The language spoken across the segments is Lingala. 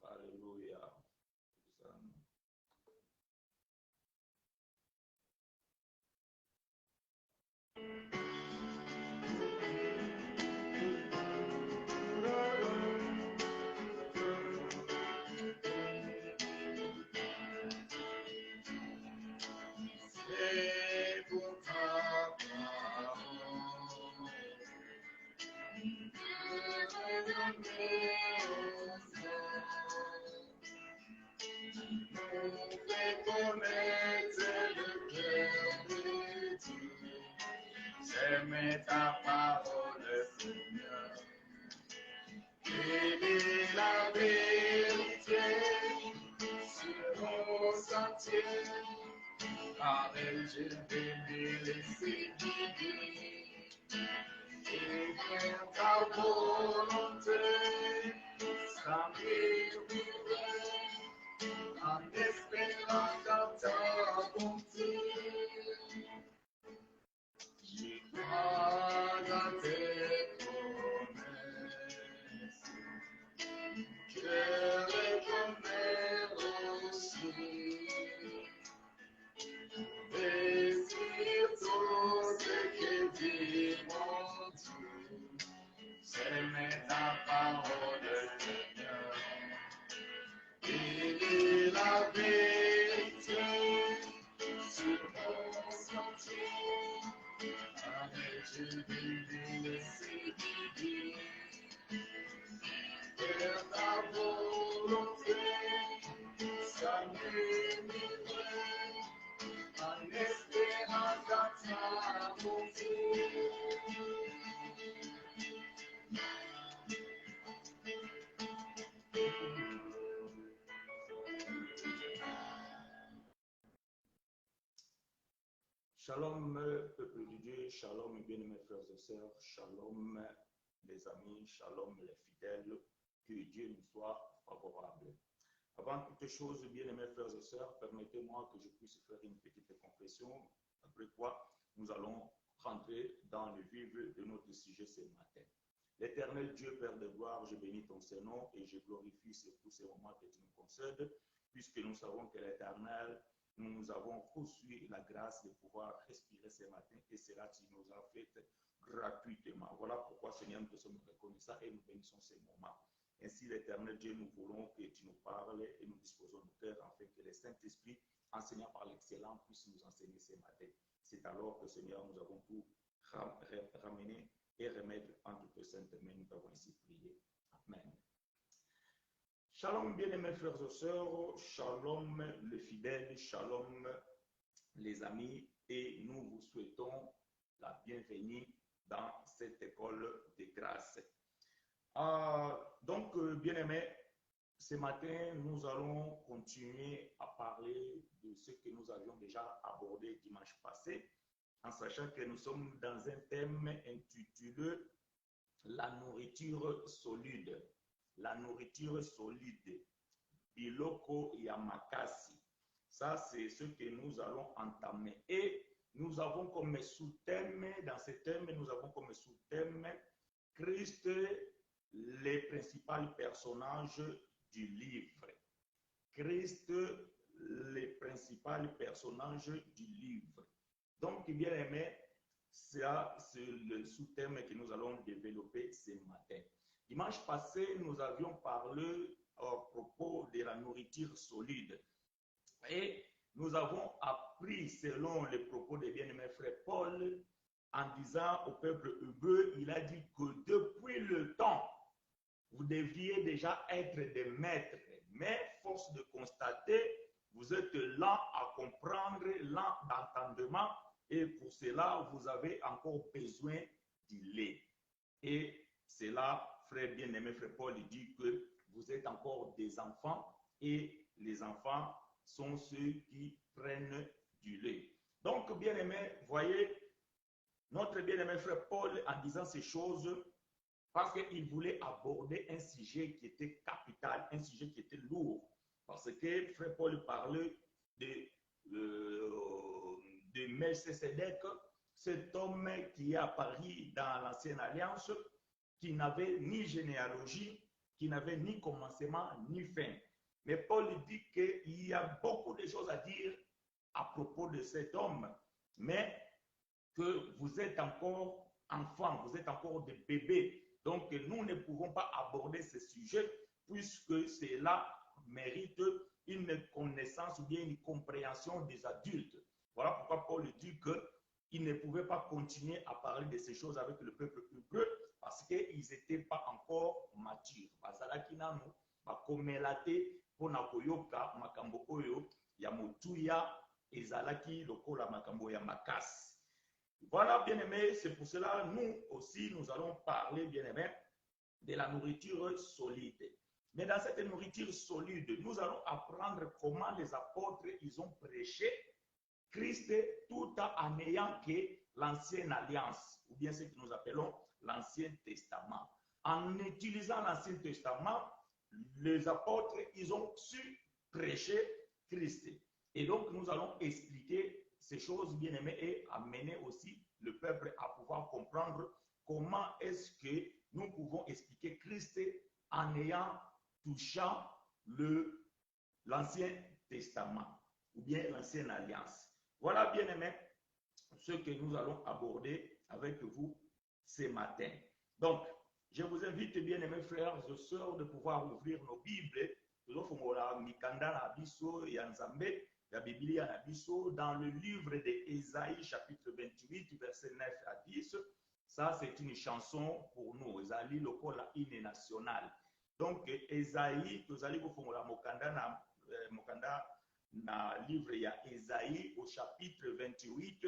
Alléluia. J'aime ta parole, Seigneur. Elle est la vérité sur mon sentier. Par elle, je vais me laisser guider. Et faire ta volonté, ça m'éviterait en espérant dans ta bonté. Je crois dans tes promesses, je reconnais aussi, et surtout ce que dit mon Dieu, j'aime ta parole, Seigneur. Il est la vérité sur mon sentier. Avec je vais me laisser guider. Faire ta volonté, ça m'émirait en espérant dans ta bonté. Shalom, peuple de Dieu, shalom, bien-aimés frères et sœurs, shalom, les amis, shalom, les fidèles, que Dieu nous soit favorable. Avant toute chose, bien-aimés frères et sœurs, permettez-moi que je puisse faire une petite confession, après quoi nous allons rentrer dans le vif de notre sujet ce matin. L'Éternel Dieu, Père de gloire, je bénis ton Saint-Nom et je glorifie tous ces moments que tu nous concèdes, puisque nous savons que l'Éternel, nous avons reçu la grâce de pouvoir respirer ce matin et cela tu nous as fait gratuitement. Voilà pourquoi, Seigneur, nous te sommes reconnaissants et nous bénissons ces moments. Ainsi, l'Éternel Dieu, nous voulons que tu nous parles et nous disposons nos cœurs afin que le Saint-Esprit, enseignant par l'excellent, puisse nous enseigner ce matin. C'est alors que, Seigneur, nous avons tout ramené et remettre entre tes saintes mains. Nous avons ainsi prié. Amen. Shalom, bien-aimés frères et sœurs, shalom les fidèles, shalom les amis, et nous vous souhaitons la bienvenue dans cette école de grâce. Donc, bien-aimés, ce matin, nous allons continuer à parler de ce que nous avions déjà abordé dimanche passé, en sachant que nous sommes dans un thème intitulé « La nourriture solide ». La nourriture solide, biloko yamakasi. Ça, c'est ce que nous allons entamer. Et nous avons comme sous-thème, dans ce thème, nous avons comme sous-thème Christ les principaux personnages du livre. Christ, les principaux personnages du livre. Donc, bien aimé, c'est le sous-thème que nous allons développer ce matin. Dimanche passé, nous avions parlé à propos de la nourriture solide. Et nous avons appris, selon les propos de bien-aimé frère Paul, en disant au peuple hébreu, il a dit que depuis le temps, vous devriez déjà être des maîtres. Mais force de constater, vous êtes lents à comprendre, lents d'entendement, et pour cela, vous avez encore besoin du lait. Et c'est là, frère bien-aimé, frère Paul, il dit que vous êtes encore des enfants, et les enfants sont ceux qui prennent du lait. Donc, bien-aimé, voyez, notre bien-aimé frère Paul, en disant ces choses, parce qu'il voulait aborder un sujet qui était capital, un sujet qui était lourd. Parce que frère Paul parlait de Melchisedec, cet homme qui est apparu dans l'Ancienne Alliance, qui n'avait ni généalogie, qui n'avait ni commencement ni fin. Mais Paul dit qu'il y a beaucoup de choses à dire à propos de cet homme, mais que vous êtes encore enfants, vous êtes encore des bébés. Donc, nous ne pouvons pas aborder ce sujet puisque cela mérite une connaissance ou bien une compréhension des adultes. Voilà pourquoi Paul dit qu'il ne pouvait pas continuer à parler de ces choses avec le peuple hébreu parce qu'ils n'étaient pas encore matures. Pona koyoka makambo oyo ya motuya ezalaki lokola makambo ya makasi. Voilà, bien-aimés, c'est pour cela, nous aussi, nous allons parler, bien-aimés, de la nourriture solide. Mais dans cette nourriture solide, nous allons apprendre comment les apôtres, ils ont prêché Christ tout en ayant que l'ancienne alliance, ou bien ce que nous appelons l'Ancien Testament. En utilisant l'Ancien Testament, les apôtres, ils ont su prêcher Christ. Et donc, nous allons expliquer ces choses bien-aimées et amener aussi le peuple à pouvoir comprendre comment est-ce que nous pouvons expliquer Christ en ayant touchant l'Ancien Testament ou bien l'Ancienne Alliance. Voilà, bien-aimés, ce que nous allons aborder avec vous ce matin. Donc, je vous invite, bien-aimés frères et sœurs, de pouvoir ouvrir nos Bibles. La Bible dans le livre d'Ésaïe, chapitre 28, verset 9 à 10. Ça, c'est une chanson pour nous. Ésaïe, le col hymne national. Donc, Ésaïe, nous allons faire Mokanda na livre ya Ésaïe au chapitre 28,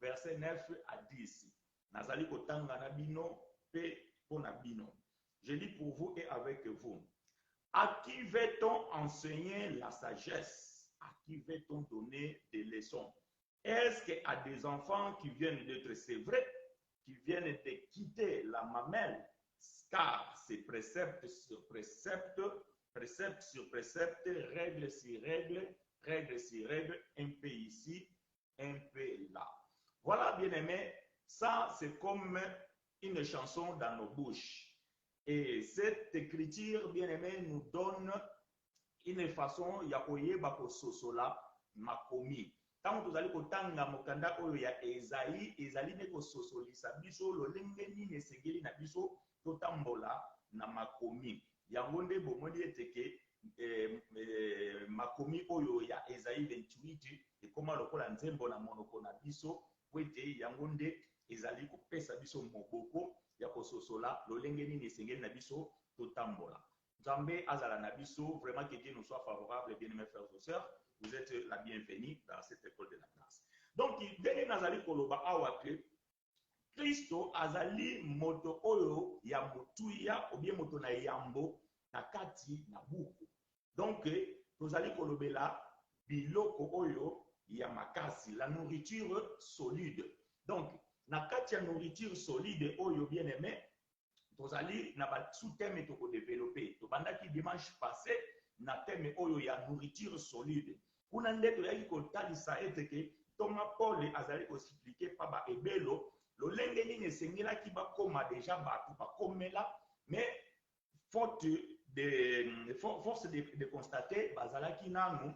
verset 9 à 10. Nazali kotanga na bino pe pona bino. Je lis pour vous et avec vous. À qui va-t-on enseigner la sagesse? À qui va-t-on donner des leçons? Est-ce qu'à des enfants qui viennent d'être sévrés, qui viennent de quitter la mamelle, car c'est précepte sur précepte, précepte sur précepte, règle sur règle, règle sur règle, un peu ici, un peu là. Voilà, bien-aimés, ça c'est comme une chanson dans nos bouches. Et cette écriture, bien-aimé, nous donne une façon ya koyeba ko sosola makomi. Tant que vous allez kotanga mokanda oyo ya Esaïe, ezali ne ko sosolisa biso lolenge nini esengeli na biso totambola na makomi. Yango nde bomoni eteke makomi oyo ya Esaïe 28 ekoma lokola nzembo na monoko na biso po ete yango nde ezali kopesa biso moboko ya kososola lolenge nini esengeli na biso totambola. Nzambe azala na biso, vraiment que Dieu nous soit favorable, bien-aimés frères et sœurs, vous êtes la bienvenue dans cette école de la grâce. Donc, dès nazali koloba awa ke Christo azali moto oyo ya motuya ou bien moto na yambo na kati na buku. Donc, tozali kolobela biloko oyo ya makasi, la nourriture solide. Donc, na kati ya nourriture solide oyo bien-aimé, tozali na ba sous-thème to ko développer. To bandaki dimanche passé na thème oyo ya nourriture solide. Kuna ndeto yaki ko talisa eteke Thomas Paul azali ko expliquer pa ba ebelo lolenge nini esengela ki ba koma déjà ba komela mais force de constater bazalaki nanu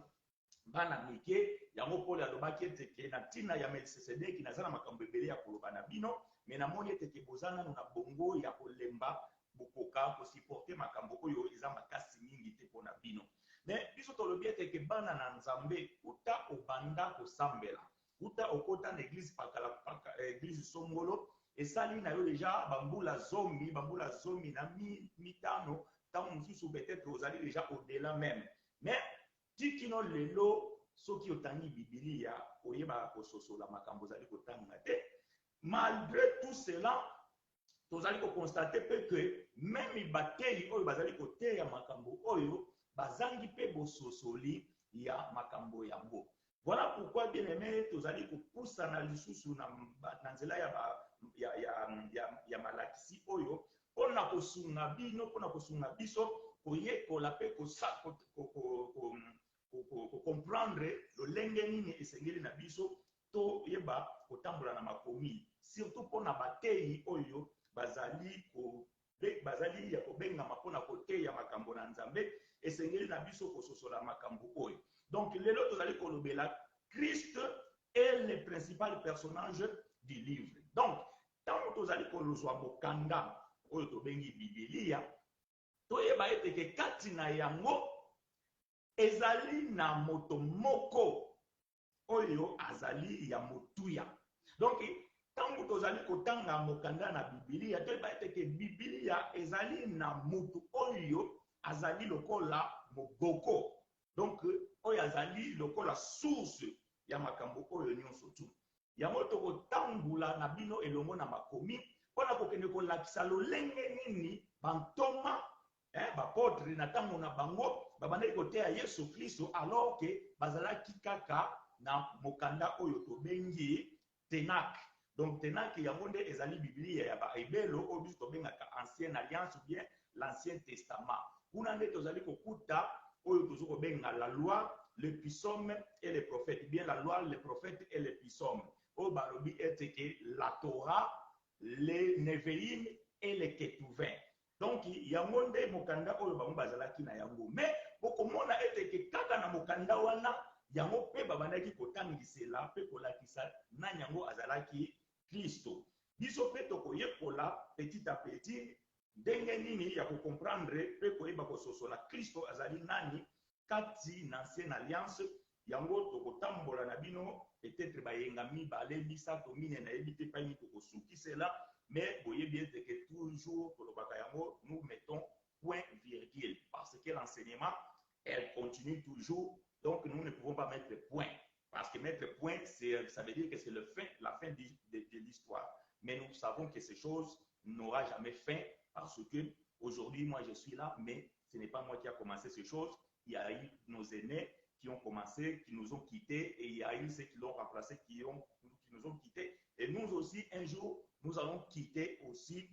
bana mike yango Paul alobaki ete na ntina ya Melkisedeki naza na makambo ebele ya koloba na bino me namoni ete bozana na bongo ya kolemba bokoka kosupporte makambo oyo eza makasi mingi te mpona bino. Me biso tolobi ete bana na Nzambe uta obanda kosambela uta okota na église église songolo esali na yo deja bambula zomi na mitano ntango mosusu peut-être ozali déjà au-delà même. Mais tikino lelo soki otangi bibilia oyeba kososola makambo ozali kotanga te. Malgré tout cela tozali koconstater pe que même bateyi oyo bazali koteya makambo oyo bazangi pe bososoli ya makambo yango. Voilà pourquoi bien aimé tozali kopusana lisusu na nzela ya malakisi oyo mpona kosunga bino mpona kosunga biso koyekola mpe comprendre lolenge nini esengeli na biso toyeba kotambola na makomi surtout mpona bateyi oyo bazali ya kobengama mpona koteya makambo na Nzambe esengeli na biso kososola makambo oyo. Donc lelo tozali kolobela Christ est le principal personnage du livre. Donc tant tozali kolozwa bokanda oyo tobengi bibilia toyeba ete ke kati na yango ezali na moto moko oyo azali ya motuya. Donc tango tozali kotanga mokanda na bibilia toyeba ete ke bibilia ezali na motu oyo azali lokola moboko. Donc oyo azali lokola source ya makambo oyo nyonso tu. Yango tokotambula na bino elongo na makomi mpona kokende kolakisa lolenge nini bantoma bapotre na ntango na bango babandaki koteya Yesu Kristo alors que bazalaki kaka na mokanda oyo tobengi Ténach. Donc Ténach yango nde ezali biblia ya baebelo oyo biso tobengaka ancienne alliance ou bien l'ancien testament. Kuna nde tozali kokuta oyo tozo kobenga la loi, le psaume et les prophètes. Bien la loi, les prophètes et les psaumes. Oyo balobi ete ke la Torah, les Nevi'im et les Ketuvim. Donc yango nde mokanda oyo bango bazalaki na yango. Mais okomona ete ke kaka na mokanda wana yango pe babandaki kotangisela pe kolakisa na yango azalaki Kristo. Biso pe tokoyekola petit à petit ndenge nini ya comprendre pe koyeba kososola Kristo azali nani kati na ancienne alliance. Yango tokotambola na bino peut-être bayenga mibale misato mine na yebi te pani tokosukisela. Mais boye bien que toujours nous mettons point virgule parce que l'enseignement elle continue toujours, donc nous ne pouvons pas mettre point parce que mettre point ça veut dire que c'est la fin de l'histoire. Mais nous savons que ces choses n'aura jamais fin parce que aujourd'hui moi je suis là, mais ce n'est pas moi qui a commencé ces choses. Il y a eu nos aînés qui ont commencé, qui nous ont quittés, et il y a eu ceux qui l'ont remplacé, qui nous ont quittés. Et nous aussi, un jour, nous allons quitter aussi,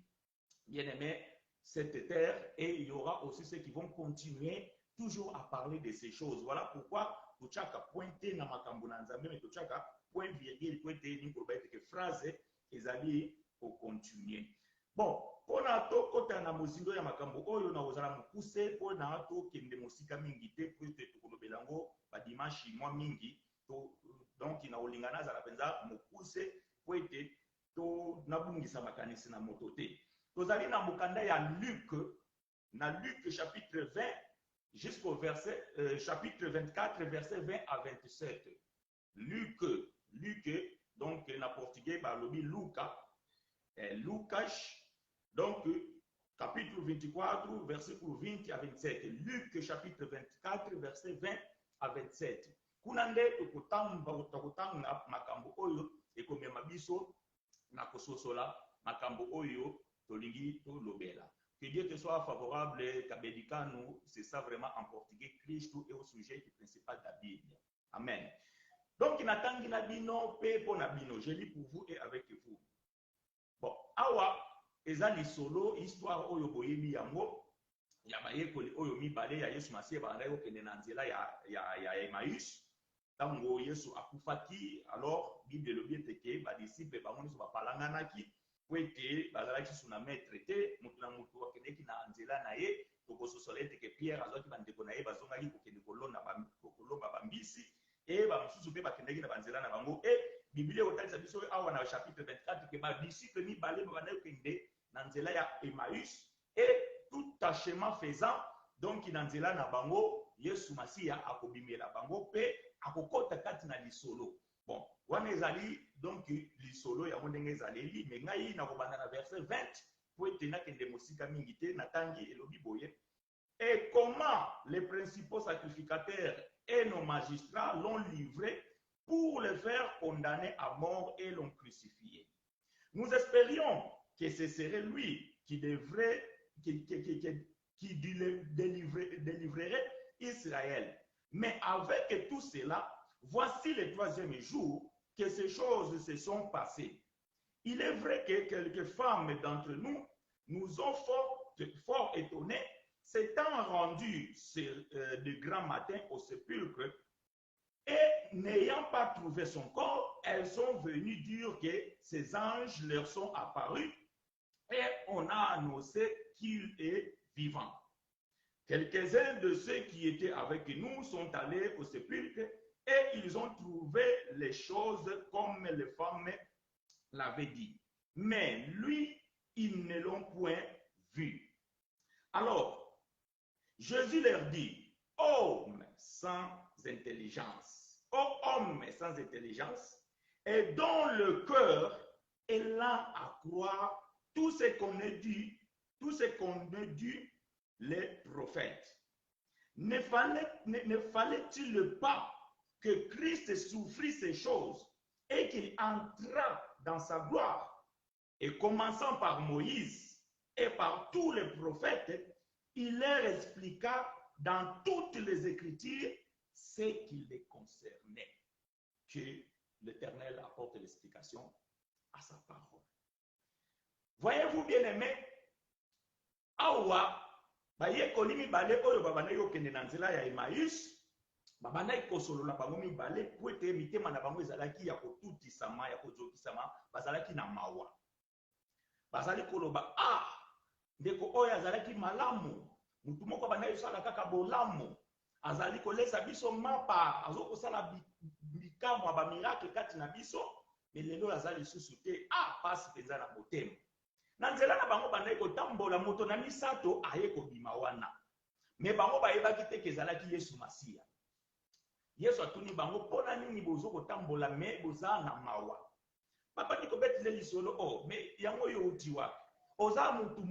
bien aimé, cette terre, et il y aura aussi ceux qui vont continuer toujours à parler de ces choses. Voilà pourquoi tu as pointé dans ma Nzambe, mais tu as point virgule, pointé dans la phrase, et allez pour continuer. Bon, pour na to kota na mozindo ya makambo oyo na ozala mukuse pour na to kende mosika mingi te pour te tukolobela ngo ba dimanche mwa mingi to donc na olingana za la penza mukuse pour te to nabungisa makanisi na moto te. Tozali na mokanda ya Luc chapitre 20 jusqu'au verset chapitre 24 verset 20 à 27. Luc donc na portugais ba lobi Lucas, donc chapitre 24, verset 20 à 27. Luc chapitre 24, verset 20 à 27. Kunande tokotanga makambo oyo ekomema biso na kososola makambo oyo tolingi to lobela. Que Dieu te soit favorable, Kabedikano, c'est ça vraiment en portugais, Christ est au sujet principal de la Bible. Amen. Donc, natangi na bino, pe po na bino, je lis pour vous et avec vous. Bon, awa, ezali solo, histoire oyo boyebi yango, ya bayekoli oyo mibale ya Yesu Masiye bandayo kende na nzela ya Emmaüs. Tango Yesu akufaki, alors, Bible lobi eteke, ba disciple bango niso bapalanganaki, po ete bazalaki sous na maître te motu na motu akendeki na nzela na ye tokososola ete ke Pierre azwaki bandeko na ye bazongaki kokende kolomba bambisi e bamosusu mpe bakendeki na banzela na bango e Biblia kotalisa biso awa na chapitre 24 ke badisciple mibale babandaki kokende na nzela ya Emmaüs et tout chemin faisant donc na nzela na bango Yesu Masiya akobimela bango pe akokota kati na lisolo. Bon, wana ezali donc lisolo ya ndenge ezaleli me ngai na kobanda na verset 20 po ete nakende mosika mingi te natangi elobi boye. Et comment les principaux sacrificateurs et nos magistrats l'ont livré pour le faire condamner à mort et l'ont crucifié. Nous espérions que ce serait lui qui délivrerait Israël. Mais avec tout cela, voici le troisième jour que ces choses se sont passées. Il est vrai que quelques femmes d'entre nous nous ont fort étonnés, s'étant rendues de grand matin au sépulcre et n'ayant pas trouvé son corps, elles sont venues dire que ces anges leur sont apparus et on a annoncé qu'il est vivant. Quelques-uns de ceux qui étaient avec nous sont allés au sépulcre et ils ont trouvé les choses comme les femmes l'avaient dit. Mais lui, ils ne l'ont point vu. Alors, Jésus leur dit, hommes sans intelligence, hommes sans intelligence, et dont le cœur est lent à croire tout ce qu'on a dit, les prophètes. Ne fallait-il pas que Christ souffrit ces choses et qu'il entra dans sa gloire? Et commençant par Moïse et par tous les prophètes, il leur expliqua dans toutes les Écritures ce qui les concernait. Que l'Éternel apporte l'explication à sa parole. Voyez-vous bien aimé, awa bayekoli mibale oyo babandaki kokende na nzela ya Emmaüs, babandaki kosolola bango mibale po ete mitema na bango ezalaki ya kotutisama, ya kozokisama, bazalaki na mawa. Bazali koloba, ndeko oyo azalaki malamu, mutu moko abandaki kosala kaka bolamu, azali kolesa biso mapa, azokosala bikamwa ba miracle kati na biso, mais lelo azali lisusu te, pasi penza na motema. Na nzela na bango bandaki kotambola moto na misato aye kobima wana. Me bango bayebaki te kezalaki Yesu Masiya. Yesu atuni bango pona nini bozo kotambola me boza na mawa. Papa niko betile lisolo me yango yo utiwa. Oza mutu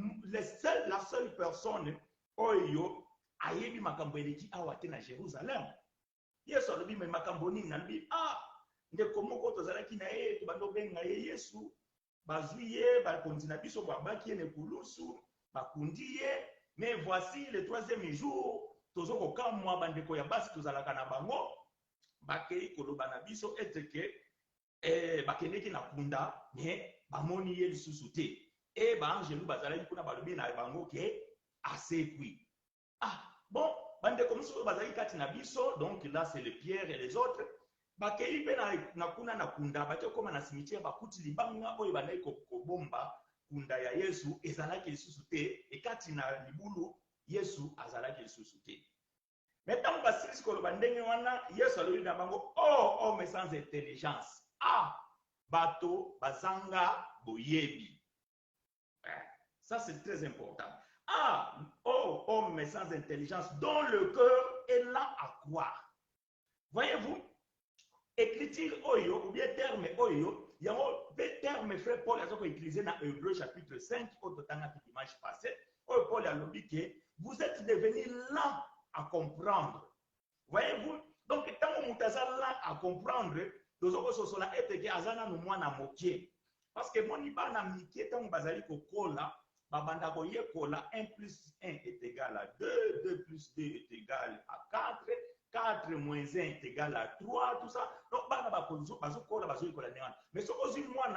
la seule personne oyo ayebi makambo eleki awa te na Jérusalem. Yesu alobi me makambo nini nalobi ndeko moko tozalaki na ye tobando benga ye Yesu. Bazwi ye bakonzi na biso babaki ye nekulusu bakundi ye, mais voici le troisième jour tozo kokamwa bandeko ya basi tozalaka na bango bakei koloba na biso ete ke bakendeki na kunda mais bamoni ye lisusu te e baangelu bazalaki kuna balobi na bango ke asekwi. Bon, bandeko mosusu bazalaki kati na biso, donc là c'est le Pierre et les autres. Bakei pe na kuna na kunda bake koma na cimetière bakuti libanga oyo bandai kobomba kunda ya Yesu ezalaki lisusu te ekati na libulu Yesu azalaki lisusu te. Maintenant basilisi koloba ndenge wana Yesu alobi na bango homme sans intelligence, bato bazanga boyebi. Ça c'est très important. Homme sans intelligence dont le cœur est lent à croire. Voyez-vous, écriture oyo ou bien terme oyo, il y a un terme frère Paul a utilisé dans Hébreux chapitre 5 au total dimanche passé. Paul a dit que vous êtes devenus lents à comprendre. Voyez-vous, donc tant que vous êtes lents à comprendre, nous avons sosola ete ke azana no mwana mokie. Parce que mon iba na mikie tant bazali ko kola, babanda ko yekola 1 plus 1 est égal à 2, 2 plus 2 est égal à 4. 4 moins 1 est égal à 3, tout ça. Donc, mais ce que moi, je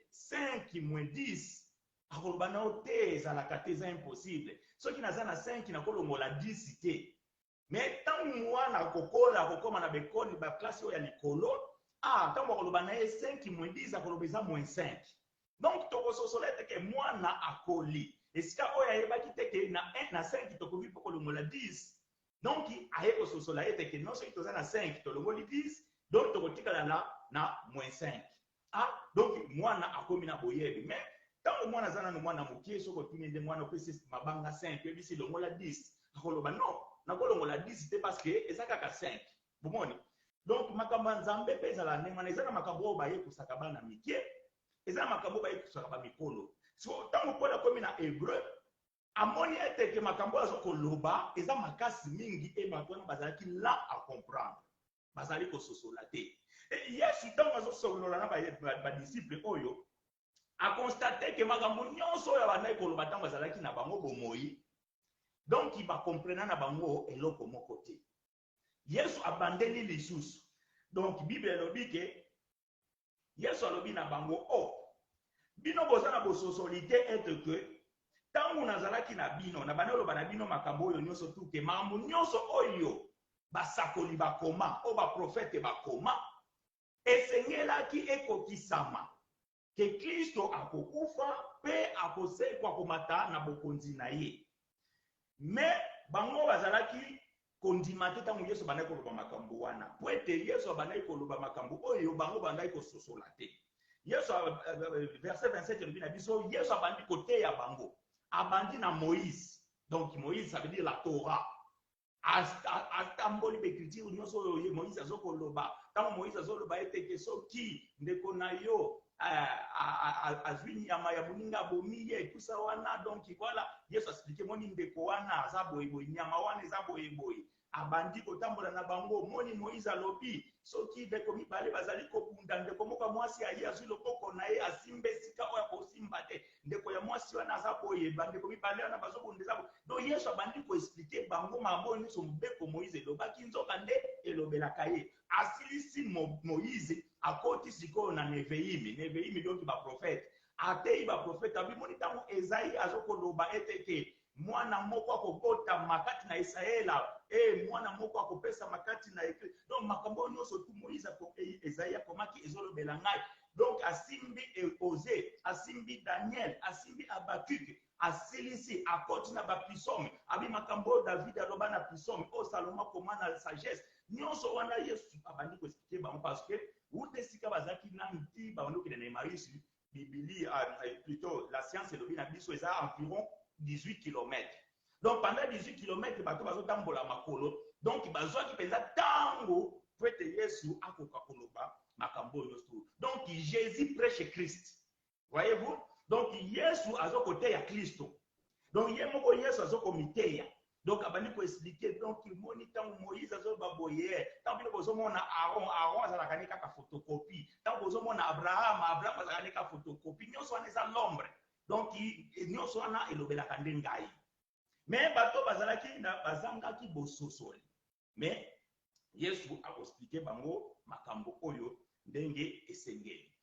5 moins 10, c'est impossible. Ce qui n'a pas 5, il n'a pas 10. Mais tant que moi, je suis classe, tant que 5 moins 10, c'est moins 5. Donc tokososola teke mwana akoli esika oyo ayebaki teke na 1 na 5 tokomi poko longola 10 donc aye kososola teke non soki toza na 5 tolongoli 10 donc tokotikala na -5 donc mwana akomi na boyebi mais tango mwana aza nano mwana mokie soki otuni nde mwana opesi mabanga 5 oyebisi longola 10 akoloba non nakolongola 10 te parce que eza kaka 5 bomoni donc makambo ya nzambe mpe ezala ndenge wana eza na makambo oyo bayebisaka bana mikie eza na makambo oyo bayebisaka bamikolo so ntango mpona akomi na hébreu amoni eteke makambo oyo azokoloba eza makasi mingi e bato wana bazalaki la a comprendre bazali kososola te yesu ntango azosolola na badisiple oyo akonstate ke makambo nyonso oyo abandaki koloba ntango azalaki na bango bomoi donc bakomprena na bango eloko moko te yesu abandeli lisusu donc bible elobi ke yesu alobi na bango bino boza na bososoli te ete ke ntango nazalaki na bino na bandi oloba na bino makambo oyo nyonso tu ke makambo nyonso oyo basakoli bakoma oyo baprofete bakoma esengelaki ekokisama ke Kristo akokufa mpe akosekwa komata na bokonzi na ye me bango bazalaki kondima te ntango yesu abandaki koloba makambo wana po ete yesu abandaki koloba makambo oyo bango bandaki kososola te yesu verset 27 elobi na biso yesu abandi koteya bango abandi na Moïse donc Moïse ça veut dire la Torah atamboli becriture nyonso oyo Moïse azokoloba ntango Moïse azoloba eteke soki ndeko na yo azwi nyama ya moninga bomi ye ekusa wana donc voilà yesu asplike moni ndeko wana aza boyeboye nyama wana eza boyeboye abandi kotambola na bango moni Moïse alobi soki ndeko mibale bazali kobunda ndeko moko mwasi aye azwi loboko na ye asimba esika oyo akosimba te ndeko ya mwasi wana aza boyeba ndeko mibale wana bazobunda eza donc yesu abandi koexplike bango makambo nyonso mobeko Moïse elobaki nzoka nde elobelaka ye asilisi Moïse akoti sikoyo na neveimi donc baprofete ateyi baprofete abimoni ntango Ezayi azokoloba eteke mwana moko akobota makati na Israela mwana moko akopesa makati na ekle donc makambo nyonso tu Moïse Ezayi akomaki ezolobela ngai donc asimbi Ose asimbi Daniel asimbi Abakuke asilisi akoti na baprisome abi makambo David aloba na prisome Salomo akoma na sagesse nyonso wana yesu abandi koexplike bango parce que ute sika bazaki nanu ti bandokende na Emmaüs Bibili plutôt la science elobi na biso eza environ 18 km. Donc pendant 18 km bato bazotambola makolo donc bazwaki mpenza ntango po ete yesu akoka koloba makambo nyonso. Donc Jésus prêche Christ, voyez-vous, donc yesu azokoteya Kristo donc ye moko yesu azokomiteya donc abandi koexplike donc moni ntango Moïse azoba boye ntango bino bozomona Aaron azalaka ne kaka photocopie ntango bozomona Abraham azalaka ne kaka photocopie nyonso wana eza l'ombre donc nyonso wana elobelaka nde ngai mais bato bazangaki bososoli mais yesu akoexplike bango makambo oyo ndenge esengeli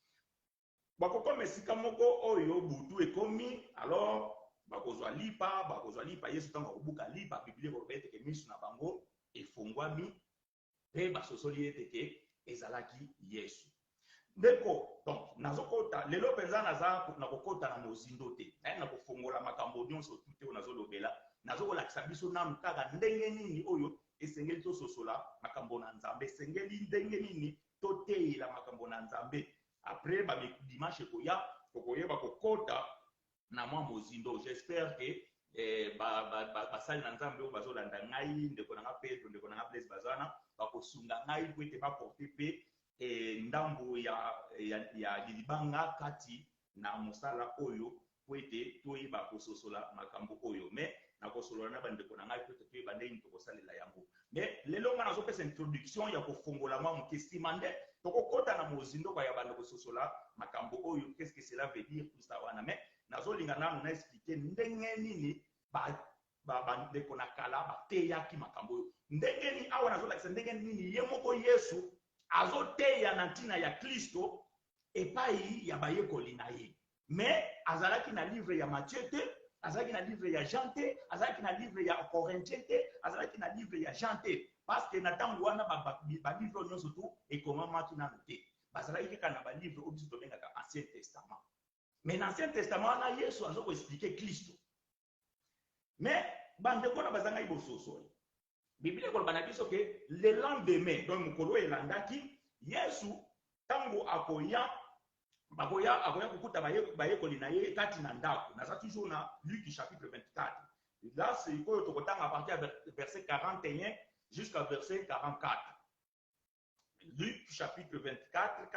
bakokoma esika moko oyo butu ekomi alors bakozwa lipa yesu ntango akobuka lipa biblia ekoloba eteke miso na bango efungwami mpe basosoli eteke ezalaki yesu ndeko donc nazokota lelo mpenza naza na kokota na mozindo te naye na kofongola makambo nyonso tu te oyo nazolobela nazokolakisa biso nanu kaka ndenge nini oyo esengeli tososola makambo na nzambe esengeli ndenge nini toteyela makambo na nzambe après badimanche koya kokoyeba kokota na mwa mozindo j'espère que basali na nzambe oyo bazolanda ngai ndeko na nga Pedro ndeko na nga Blaise bazana bakosunga ngai po ete baporte mpe ndambo ya libanga kati na mosala oyo po ete toyeba kososola makambo oyo mais nakosolola na bandeko na ngai po ete toyeba ndenge tokosalela yango mais lelo nga nazopesa introduction ya kofongola mwa moke nsima nde tokokota na mozindo kwa ya banda kososola makambo oyo qu'est-ce que cela veut dire tout ça wana mais nazolinga nanu na expliquer ndenge nini bandeko na kala bateyaki makambo oyo ndenge nini awa nazolakisa ndenge nini ye moko yesu azoteya na ntina ya Kristo epai ya bayekoli na ye mais azalaki na livre ya Matthieu te azalaki na livre ya Jean te azalaki na livre ya Corinthien te azalaki na livre ya Jean te parce que na ntango wana balivre nyonso tu ekomamaki nanu te bazalaki kaka na balivre oyo biso tobengaka Ancien Testament Mais dans l'Ancien Testament, on a Yesu a expliqué Christ. Mais, bandeko na bazanga ibososo. Bible ko bana biso ke le lendemain, donc mukolo elandaki, Yesu tango akoya kukuta bayekoli na ye kati na ndako. Naza toujours na Luc chapitre 24. Là, c'est quoi tokotanga à partir de verset 41 jusqu'à verset 44. Luc chapitre 24,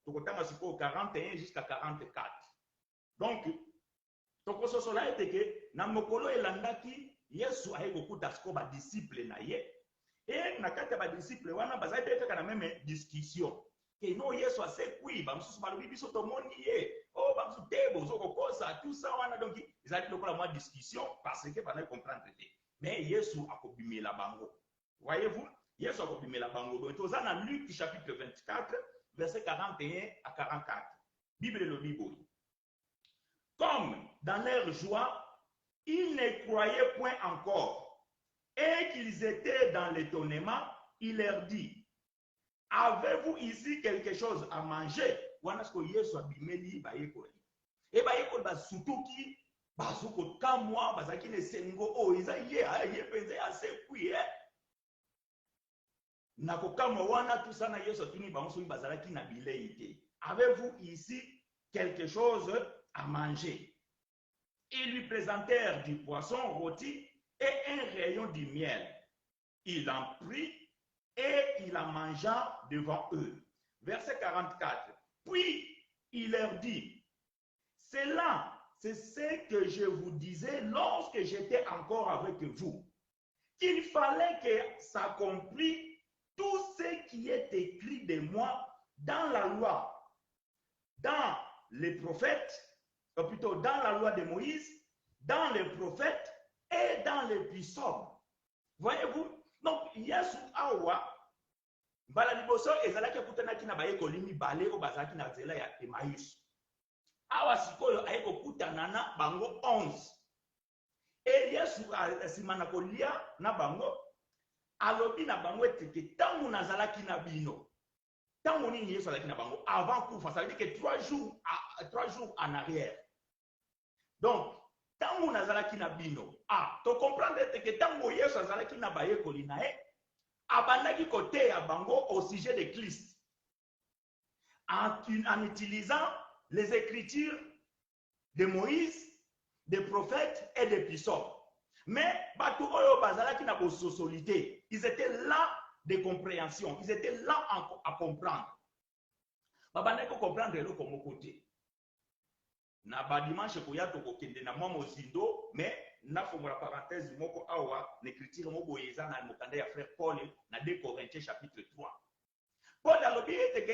tokotanga siko 41 jusqu'à 44. Donc, tokososo la ete ke na mokolo elandaki Yesu aye kokuta siko ba disciple na ye. Et na kati ba disciple wana bazali pe na même discussion. Que non Yesu a sekui ba msusu balobi biso to moni ye. Oh ba msusu tebo zoko kosa tout ça wana donc ils allaient lokola moi discussion parce que bana comprendre te. Mais Yesu akobimela bango. Voyez-vous? Yesu akobimela bango. Donc toza na Luc chapitre 24 verset 41 à 44. Bible le Bible. Comme dans leur joie, ils ne croyaient point encore et qu'ils étaient dans l'étonnement, il leur dit, avez-vous ici quelque chose à manger? Wana sko Yesu abimeli bayekoli. E bayekoli basutuki bazuko kamwa bazaki ne sengo o iza ye penze asekui na kokamwa wana tout ça na Yesu tuni banso bazalaki na bileite. Avez-vous ici quelque chose à manger? Ils lui présentèrent du poisson rôti et un rayon du miel. Il en prit et il en mangea devant eux. Verset 44. Puis il leur dit, cela, c'est ce que je vous disais lorsque j'étais encore avec vous, qu'il fallait que s'accomplisse tout ce qui est écrit de moi dans la loi, dans les prophètes, ou plutôt dans la loi de Moïse, dans les prophètes et dans les psaumes. Voyez-vous? Donc, Yesu awa, bala liboso ezalaki kutanaki na bayekoli mibale o bazaki na nzela ya Emmaüs. Awa sikoyo ayeko kutana na bango 11. Et Yesu asimana kolia na bango, alobi na bango eteke tangu nazalaki na bino. Tangu nini Yesu azalaki na bango avant kufa, ça veut dire que 3 jours en arrière. Donc, tangu nazalaki na bino, to comprendre que tangu Yesu azalaki na bayekoli na ye, abandaki kote ya bango au sujet de Christ. En utilisant les écritures de Moïse, des prophètes et des psaumes. Mais batu oyo bazalaki na bososolité, ils étaient là de compréhension, ils étaient là à comprendre. Babandaki comprendre le comme côté. Na ba dimanche koya to kokende na mwa mozindo, mais na fongola parenthèse moko awa l'écriture mo boyeza na mokanda ya frère Paul na 2 Corinthiens chapitre 3. Paul a lobby que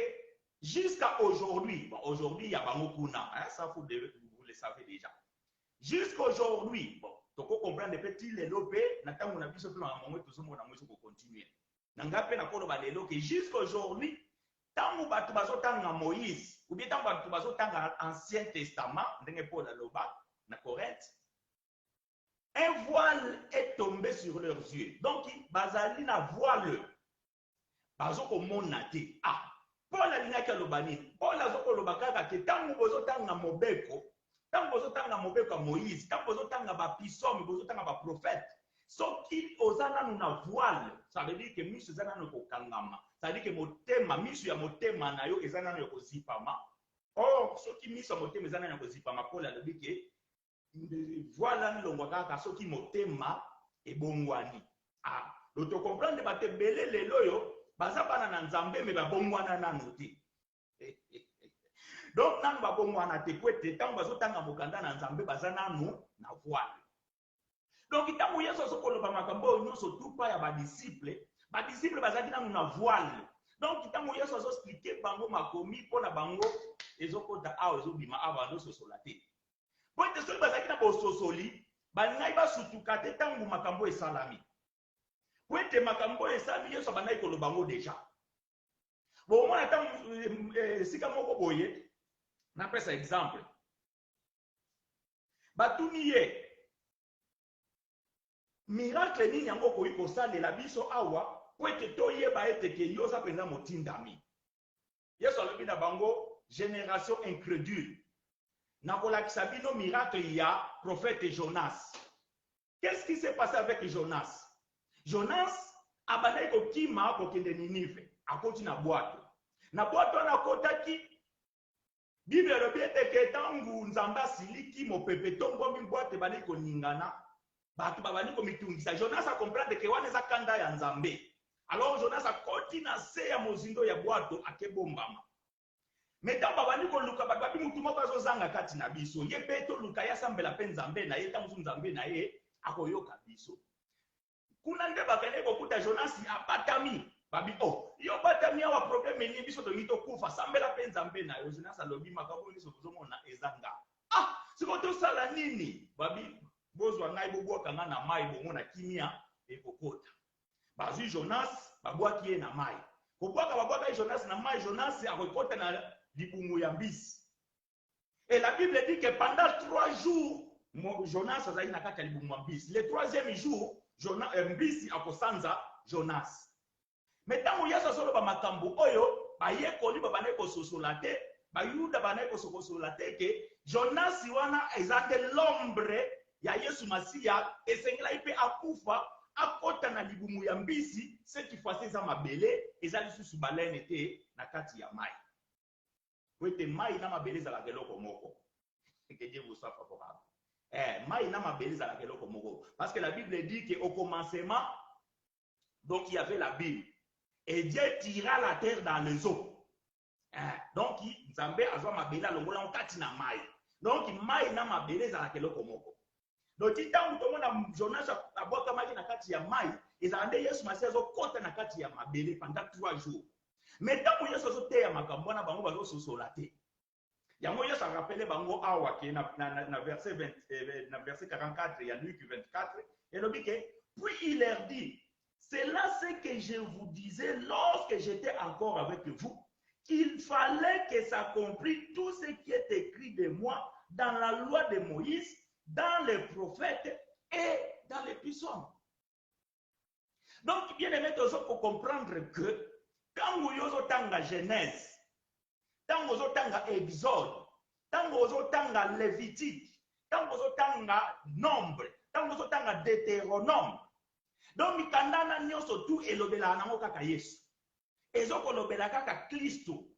jusqu'à aujourd'hui, bon, aujourd'hui il y a bango kuna, ça vous le savez déjà. Jusqu'à aujourd'hui, bon, to ko comprendre petit les lopé na tango na biso na momwe to somo na mweso ko continuer. Na ngape na kolo ba lelo que jusqu'à aujourd'hui tango batu bazotanga Moïse ou bien tango batu bazotanga Ancien Testament ndenge Paul aloba na Corinthe, un voile est tombé sur leurs yeux. Donc bazali na voile bazoko monate. Paul alingaki alobani. Paul azoko lobaka ke tango bozotanga mobeko, tango bozotanga mobeko Moïse, tango bozotanga ba psaume, bozotanga ba prophète. Soki ozana na voile, ça veut dire que misu zana no kokangama. Ça veut dire que motema misu ya motema na yo ezana no kozipama. Or soki misu ya motema ezana no kozipama, Paul alobi ke voilà nilongwa kaka soki motema ebongwani. Donc to comprendre ba te belé lelo yo baza bana na nzambe me ba bongwana nanu te. Donc nanu ba bongwana te kwete tango bazotanga mokanda na nzambe baza nanu na voile. Donc tango Yesu sokoloba makambo nyonso tupa ya ba disciple bazaki nanu na voile. Donc tango Yesu azo expliquer bango makomi pona bango ezokota awo ezobima aba ndo sosola te. Pointe soli bazaki na bososoli balingai basutuka te tango makambo esalami. Pointe makambo esalami Yesu abandaki koloba bango déjà. Bon mona tango sika moko boye na pesa exemple. Batuni ye miracle nini yango koyi kosalela biso awa po ete toyeba ete ke yo za penza motindami. Yesu alobi na bango génération incrédule. nakolakisa bino miracle ya prophète Jonas. Qu'est-ce qui s'est passé avec Jonas? Jonas abandaki kokima kokende Ninive, akoti na bwato. Na bwato wana akotaki, Bible elobi ete ke ntango Nzambe asiliki mopepe tongombi bwato ebandaki koningana, bato babandi komitungisa. Jonas akomprendre ke wana eza kanda ya Nzambe. Alors Jonas akoti na se ya mozindo ya bwato akebombama. Metan babandi koluka bato babi mutu moko azozanga kati na biso. Ye pe toluka ya sambela pe Nzambe na ye, ntango Nzambe na ye akoyoka biso. Kuna nde bakende kokuta Jonas abatami. Babi oh, yo batami awa problème ni biso to ngito kufa sambela pe Nzambe na yo. Jonas alobi makambo ni so bozomona ezanga. Ah, siko to sala nini? Babi bozwa ngai bobwaka nga na mai bomona kimia ekokota. Bazui Jonas babwaki ye na mai. Babwaka Jonas na mai, Jonas akokota na libumu ya mbisi. Et la Bible dit que pendant 3 jours, Jonas azali na kati ya libumu ya mbisi. Le 3e jour, mbisi akosanza Jonas. Metango yasa solo ba makambo oyo, bayekoli babane kososola te, bayuda bane kososola te ke Jonas wana ezate l'ombre ya Yesu Masiya, esengela ipe akufa, akota na libumu ya mbisi, ce qui faisait za mabele, ezali susu balene te na kati ya mai. Wete mai na mabele za la keloko moko. Que Dieu vous soit favorable. Mai na mabele za la keloko moko. Parce que la Bible dit qu'au commencement, donc il y avait la Bible. Et Dieu tira la terre dans les eaux. Donc, Nzambe azwa mabele longola on kati na mai. Donc, mai na mabele za la keloko moko. Donc, titango tomona Jonas abwaka mai na kati ya mai, ezalande Yesu Masiya azokota na kati ya mabele pendant 3 jours. Mais tant que Yesu azoteya makambo na bango bazososola te. Yango Yesu rappelé bango awa ke na verset 20 na verset 44 ya Luc 24 et le dit que puis il leur dit c'est là ce que je vous disais lorsque j'étais encore avec vous qu'il fallait que s'accomplisse tout ce qui est écrit de moi dans la loi de Moïse, dans les prophètes et dans les psaumes. Donc bien aimé tous pour comprendre que quand vous avez Genèse, quand vous avez Exode, quand vous avez Lévitique, quand vous avez Nombre, quand vous avez Deutéronome, donc mikandana nyonso tu elobela nango kaka Yesu. Ezoko lobela kaka Kristo.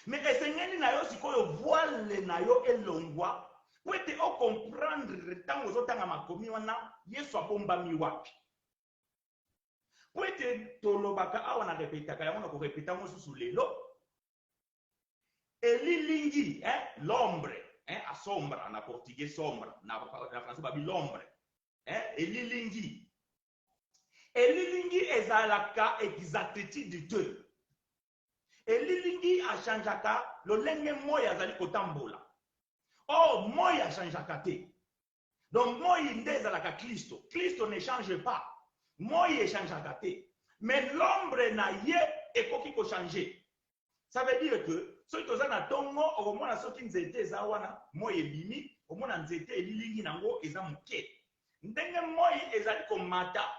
Mais esengeli na yo sikoyo voile na yo elongwa, pour te comprendre tant vous avez makomi wana Yesu abombami wapi. Pour être tolobaka awa na répétaka yango na ko répéta mo susu lelo elilingi l'ombre a sombra na portugais sombra na français babi l'ombre elilingi ezalaka exactitude de elilingi achangeaka lolenge moya azali kotambola oh moya achangeaka te donc moya nde ezalaka Kristo ne change pas. Moi, il change à côté. Mais l'ombre n'a pas ekoki ko changer. Ça veut dire que ceux qui ont un tongo, au moins ceux qui nzete zawana, moi ebimi, au moins nzete elilingi nango eza muke. Ndenge moi ezali ko mata,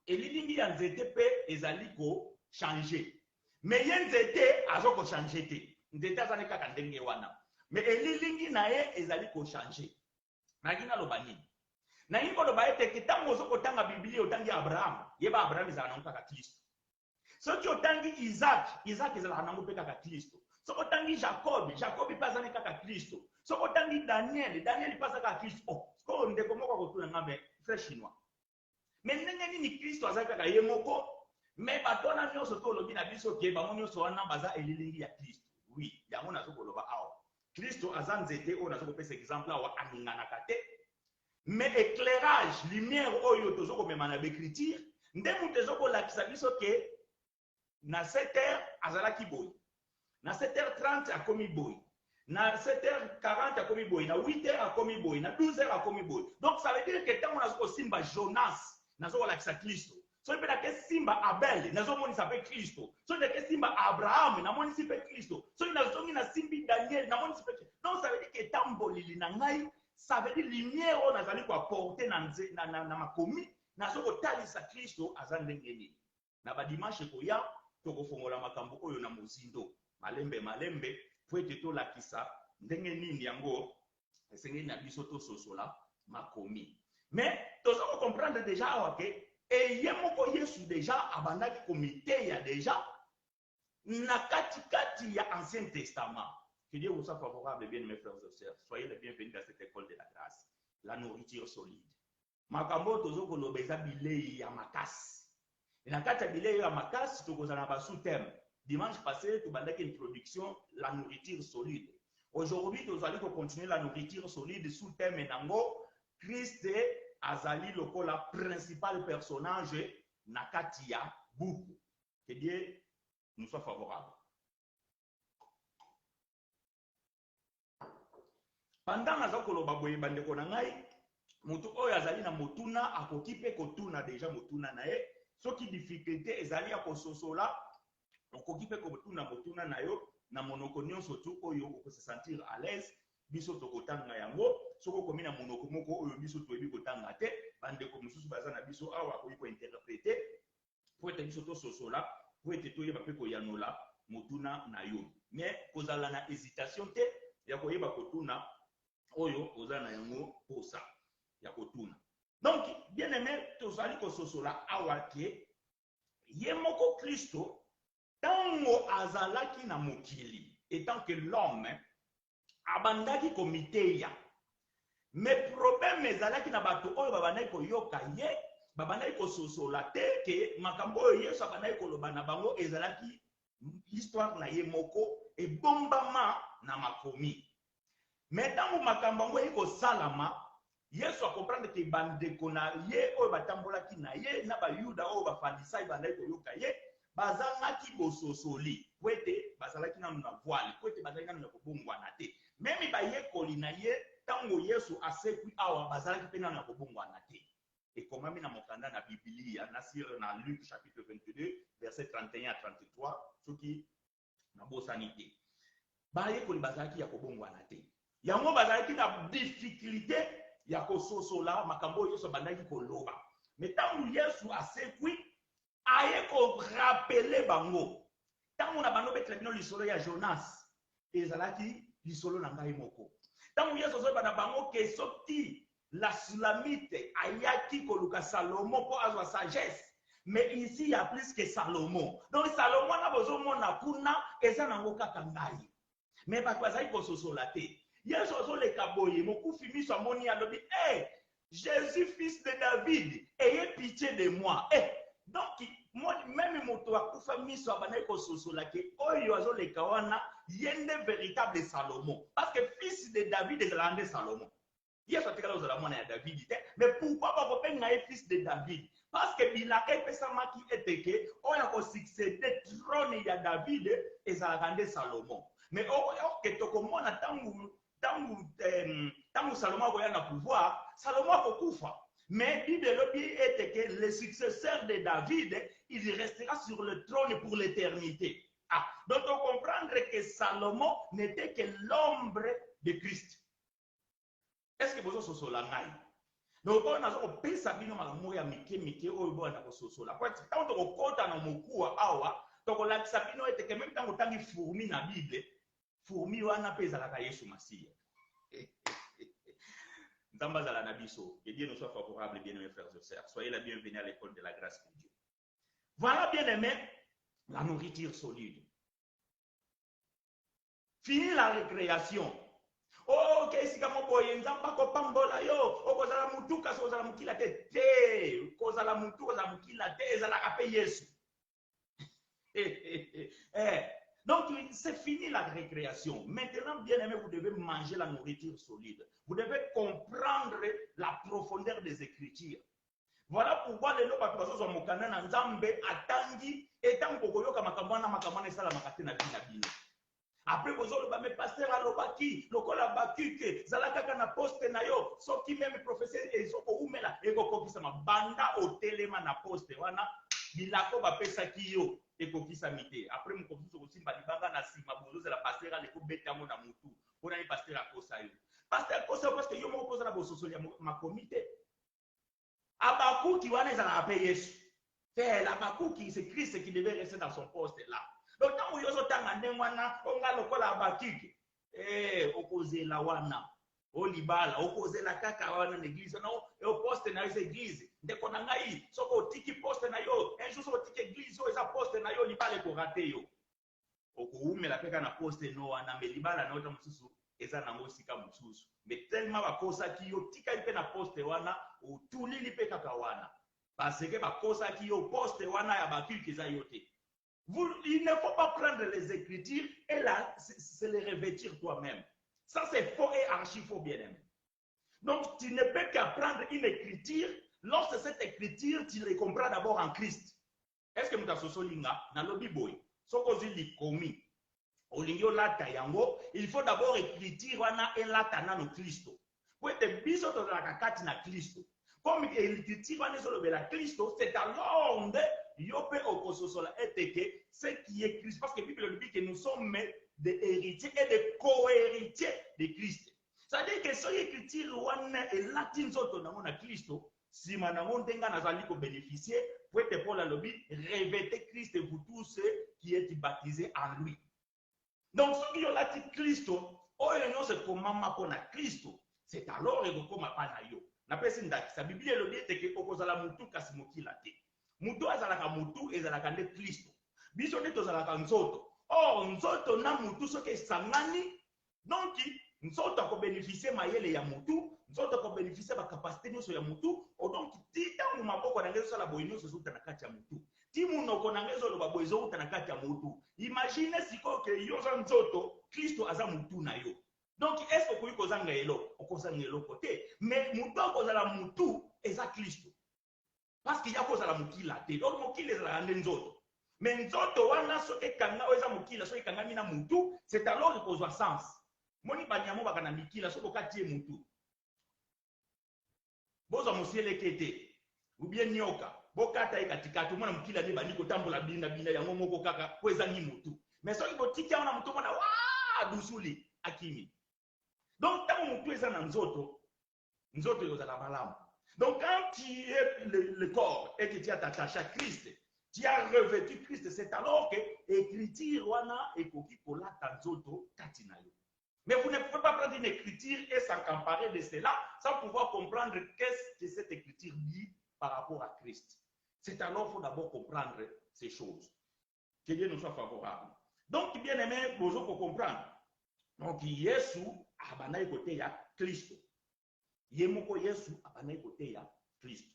elilingi ya nzete pe ezali ko changer. Mais yen nzete azoko changer te. Nzete azali kaka ndenge wana. Mais elilingi na ye ezali ko changer. Nakina lobani. Na yiko loba ete kitango zoko tanga Biblia otangi Abraham, yeba Abraham izala nango kaka Kristo. Soki otangi Isaac izala nango pe kaka Kristo. Soko otangi Jacob ipazane kaka Kristo. Soko otangi Daniel ipasa kaka Kristo. Oh, soko ndeko moko kotuna ngambe frère chinois. Mais ndenge nini Kristo azali kaka ye moko, mais batona nyonso to lobi na biso ke bango nyonso wana baza elilingi ya Kristo. Oui, yango nazoko loba awa. Kristo azanzete o nazoko pesa exemple awa aningana kate. Mais éclairage, lumière, oyo tozo ko memana d'écriture, ndemu tozo ko lakisa biso ke na 7h azalaki boy. Na 7h30 akomi boy. Na 7h40 akomi boy, na 8h akomi boy, na 12h akomi boy. Donc ça veut dire que tant on a ko simba Jonas, nazo ko lakisa Kristo. So pe na ke simba Abel, nazo moni sa pe Kristo. So na ke simba Abraham, na moni si pe Kristo. So nazo na simbi Daniel, na moni si pe. Donc ça veut dire que tambolili na ngai ça veut dire lumière on a zali kwa porter na makomi na soko talisa Kristo azandengeni na ba dimanche ko ya to ko fongola makambo oyo na mozindo malembe po ete tolakisa ndenge nini yango esengeli na biso tososola makomi. Mais toza comprendre déjà awa ke eye moko Yesu déjà abandaki komiteya déjà na kati ya Ancien Testament. Que Dieu vous soit favorable, bien mes frères et sœurs. Soyez les bienvenus dans cette école de la grâce. La nourriture solide. Makambo tozo koloba eza bilei ya makasi. Na kati ya bilei ya makasi tokozala ba sous-thème. Dimanche passé, tu bandaki introduction la nourriture solide. Aujourd'hui, nous allons continuer la nourriture solide sous thème nango Christ azali lokola principal personnage na kati ya buku. Que Dieu nous soit favorable. Pendant naza koloba boye bandeko na ngai, mutu oyo azali na motuna akoki pe kotuna déjà motuna na ye, soki difficulté ezali ya kososola, okoki pe kotuna motuna na yo na monoko nyonso tu oyo oko se sentir à l'aise, biso tokotanga yango, soko komi na monoko moko oyo biso toyebi kotanga te, bandeko mosusu baza na biso awa koyi ko interpréter, po ete biso tososola, po ete toyeba pe koyanola motuna na yo. Mais kozala na hésitation te ya koyeba kotuna oyo oza na yango posa ya kotuna. Donc bien aimé tozali kososola awa ke ye moko Kristo tango azalaki na mokili étant que l'homme abandaki komiteya. Mais problème ezalaki na bato oyo babandaki koyoka ye, babandaki kososola te ke makambo oyo Yesu abandaki koloba na bango ezalaki histoire na ye moko ebombama na makomi. Mais tango makambo ngo eko salama, Yesu a comprendre que bandeko na ye oyo batambolaki na ye na ba Yuda oyo ba Farisai bandaki koyoka ye, bazangaki bososoli, kwete bazalaki na voile, kwete bazalaki na kobongwana te. Même ba yekoli na ye tango Yesu asekwi awa bazalaki pena na kobongwana te. Et comme na mokanda na Biblia na Luc chapitre 22 verset 31 à 33, soki na bosanité. Ba yekoli bazalaki ya kobongwana te. Yango bazalaki na difficulté ya kososola makambo Yesu bandaki koloba. Mais tango Yesu asekwi aye ko rappeler bango. Tango na bano betre bino lisolo ya Jonas ezalaki lisolo na ngai moko. Tango Yesu azoba na bango ke soti la Sulamite ayaki koluka Salomon po azwa sagesse. Mais ici il y a plus que Salomon. Donc Salomon na bozo mona kuna eza nango kaka ngai. Mais bato bazali kososola te. Yesu azoleka boye mokufi miso amoni alobi Jésus fils de David, ayez pitié de moi. Donc même moto akufa miso abandaki kososola ke oyo azoleka wana yende véritable Salomon, parce que fils de David ezala nde Salomon. Yesu atikala ozala mwana ya David te, mais pourquoi bakobenga ye fils de David? Parce que bilaka epesamaki eteke oyo akosuccéder trône ya David ezalaka nde Salomon. Mais oke tokomona tangu Salomon akoya na pouvoir, Salomon akokufa. Mais Bible est que le successeur de David, il restera sur le trône pour l'éternité. Donc on comprend que Salomon n'était que l'ombre de Christ. Est-ce que vous avez sosola ngai? Donc on a zo pesa bino malamu ya mike oyo bo na sosola. Kwa tanto ko kota na mokuwa awa, to ko lakisa bino ete que même tango tangi fourmi na Bible, fourmi wana pesa la Yesu Masia. Que Dieu nous soit favorable, bien-aimés frères et sœurs. Soyez la bienvenue à l'école de la grâce de Dieu. Voilà, bien-aimés, la nourriture solide. Fini la récréation. Oh, ok, si kamo boye nzamba ko pambola yo, o kozala mutuka so kozala mukila te, kozala mutuka kozala mukila te, ezala kape Yesu. Donc, c'est fini la récréation. Maintenant, bien-aimés, vous devez manger la nourriture solide. Vous devez comprendre la profondeur des Écritures. Voilà pourquoi les lois de la mokana na nzambe atangi etant kokoyoka makamana esala makate na bino. Après vous avez me pasteur alobaki, lokola bakuke, zalaka na poste na yo, soki même professeur ezoko umela, eko kokisa banda otelema na poste wana bilako bapesa kiyo ekokisa mite. Après mon professeur osimba libanga na sima bozo la pasteur aleko betango na mutu. Pona ni pasteur akosa yo. Pasteur akosa parce que yo moko poza na bososoli ya makomite. Abakuki wana ezala ape Yesu. C'est Abakuki, c'est Christ qui devait rester dans son poste là. Donc tant que vous avez on a le col à bakik. Opposé la wana. O libala, opposé la kaka wana l'église. Non, et au poste na l'église. Dès qu'on a ngaï, so ko tiki poste na yo. Un jour so tiki église, so esa poste na yo libala ko raté yo. Okuume la peka na poste no wana me libala na ota mususu eza na mosika mususu. Mais tellement bakosa ki yo tika ipe na poste wana ou tuli li peka ka wana. Parce que bakosa ki yo poste wana ya bakil kiza yote. Il ne faut pas prendre les écritures et là, c'est les revêtir toi-même. Ça, c'est faux et archi faux, bien-aimé. Donc, tu ne peux qu'apprendre une écriture lorsque cette écriture, tu les comprends d'abord en Christ. Est-ce que nous avons solinga na lobby boy? Sokozi li komi. Olingyo lata yango, il faut d'abord écriture wana et lata na no Christo. Pour être biso to la kakati na Christo. Comme l'écriture wana sur le Christo, c'est alors Yopé okososola eteke, ce qui est Christ. Parce que la Bible dit que nous sommes des héritiers et des co-héritiers de Christ. C'est-à-dire que ce écriture wana et latin zoto na mona Christo, si manamon tenga nazali ko bénéficier, pour être Paul a lobby, revêtez Christ et vous tous qui êtes baptisés en lui. Donc ce qui ont lati Christo, oyo se komama pona Christo, c'est alors que koma pana yo. Na pesi ndaki, sa Bible le dit que okozala mutu kasi mokila te. Mutu azalaka mutu ezalaka nde Kristo. Biso nde tozalaka nzoto. Or nzoto na mutu soki esangani, donc nzoto akobénéficie mayele ya mutu, nzoto akobénéficie bakapasité nyonso ya mutu, donc ti ntango maboko na ngai ezosala boye nyonso ezouta na kati ya mutu. Ti munoko na ngai ezoloba boye ezouta na kati ya mutu. Imagine sikoyo ke yo oza nzoto, Kristo aza mutu na yo. Donc est-ce que okoki kozanga eloko? Okozanga eloko te. Mais mutu akozala mutu eza Kristo. Parce qu'il y a cause à la mukila. Donc, mukila est la nzoto. Mais nzoto, wana soke kanga oza mukila, soke kanga mina mutu, c'est alors qu'il pose sens. Moni banyamo bakana mikila, soke katie mutu. Boza musiele kete, ou bien nyoka, bokata e katika, tout le monde mukila ni bani kotambola bina bina ya ngomoko kaka, kweza ni mutu. Mais soke botiki wana mutu mona, waa, dusuli, akimi. Donc, tant mutu eza na nzoto, nzoto yoza la malamu. Donc, quand tu es le corps et que tu as attaché à Christ, tu as revêtu Christ, c'est alors que l'écriture wana ekoki kolata nzoto katinayo. Mais vous ne pouvez pas prendre une écriture et s'emparer de cela sans pouvoir comprendre qu'est-ce que cette écriture dit par rapport à Christ. C'est alors qu'il faut d'abord comprendre ces choses. Que Dieu nous soit favorable. Donc, bien aimé, vous pouvez comprendre. Donc, Yesu abana côté ya Christ. Yemoko Yesu apanaye côté ya Christ.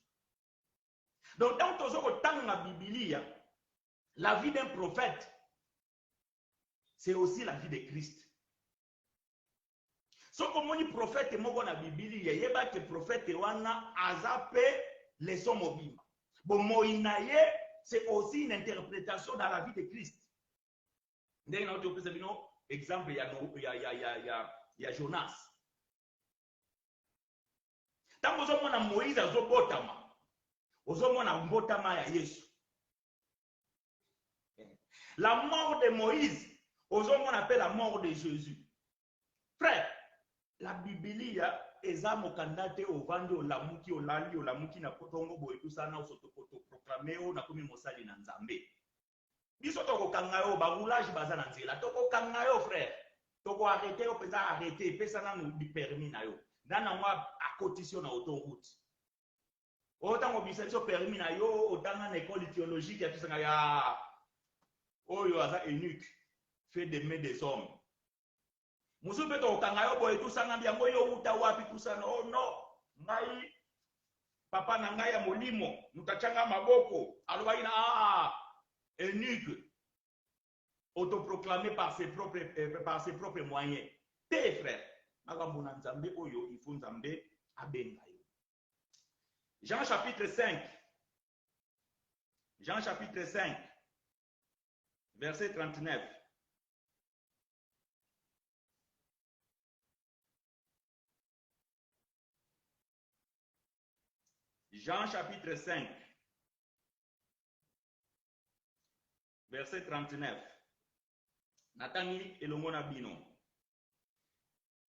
Donc dans dans la Bible, la vie d'un prophète, c'est aussi la vie de Christ. So comme on prophète moko na Bible, yeba que prophète wana azape les somobima. Bon moinaye, c'est aussi une interprétation dans la vie de Christ. Ndenge na oto pesa bino exemple ya Jonas. Tant que vous avez Moïse azobotama, vous avez mbotama ya Yesu. La mort de Moïse, vous avez la mort de Jésus. Frère, la Bible est à mokandate au vande au lamuki au lali au lamuki na kotongo boy tout ça na sotokoto proclamer au na komi mosali na nzambe. Biso toko kangayo ba roulage baza na nzela. Toko kangayo frère. Toko arrêter au pesa arrêter pesa na no permis na yo. Nana moi à cotisation na autoroute. Autant ko bisa so permis na yo autant na école théologique ya pisanga ya oyo aza eunuque fait des mains des hommes. Musu beto okanga yo boy tout ça na biango yo uta wapi tout ça oh non ngai papa na ngai ya molimo mutachanga maboko aloba ina eunuque autoproclamé par ses propres moyens. Tes frères makambo na nzambe oyo il faut nzambe abenga yo. Jean chapitre 5 verset 39. Jean chapitre 5 verset 39. Natangi elongo na bino.